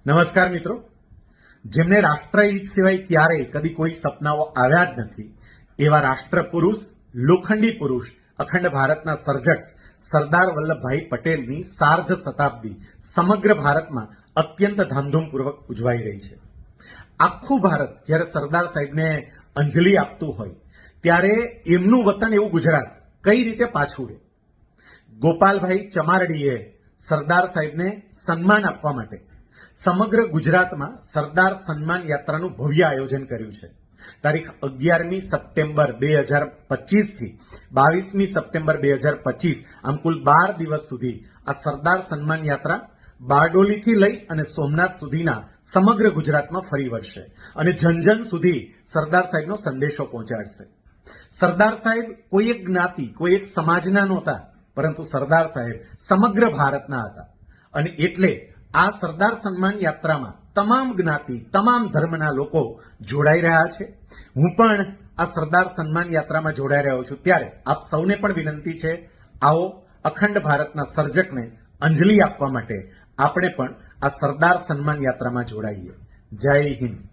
નમસ્કાર મિત્રો, જેમને રાષ્ટ્રહિત સિવાય ક્યારેય કદી કોઈ સપનાઓ આવ્યા જ નથી એવા રાષ્ટ્ર પુરુષ, લોખંડી પુરુષ, અખંડ ભારતના સર્જક સરદાર વલ્લભભાઈ પટેલની સાર્ધ શતાબ્દી સમગ્ર ભારતમાં અત્યંત ધામધૂમપૂર્વક ઉજવાઈ રહી છે. આખું ભારત જ્યારે સરદાર સાહેબને અંજલિ આપતું હોય ત્યારે એમનું વતન એવું ગુજરાત કઈ રીતે પાછું રહે. ગોપાલભાઈ ચમારડીએ સરદાર સાહેબને સન્માન આપવા માટે સમગ્ર ગુજરાતમાં સરદાર સન્માન યાત્રાનું ભવ્ય આયોજન કર્યું છે. તારીખ 11મી સપ્ટેમ્બર 2025 થી 22મી સપ્ટેમ્બર 2025 આમ કુલ 12 દિવસ સુધી આ સરદાર સન્માન યાત્રા બારડોલીથી લઈ અને સોમનાથ સુધીના સમગ્ર ગુજરાતમાં ફરી વળશે અને જન સુધી સરદાર સાહેબનો સંદેશો પહોંચાડશે. સરદાર સાહેબ કોઈ એક જ્ઞાતિ, કોઈ એક સમાજના નહોતા, પરંતુ સરદાર સાહેબ સમગ્ર ભારતના હતા. અને એટલે આ સરદાર સન્માન યાત્રામાં તમામ જ્ઞાતિ, તમામ ધર્મના લોકો જોડાઈ રહ્યા છે. હું પણ આ સરદાર સન્માન યાત્રામાં જોડાઈ રહ્યો છું. ત્યારે આપ સૌને પણ વિનંતી છે, આવો અખંડ ભારતના સર્જકને અંજલિ આપવા માટે આપણે પણ આ સરદાર સન્માન યાત્રામાં જોડાઈએ. જય હિન્દ.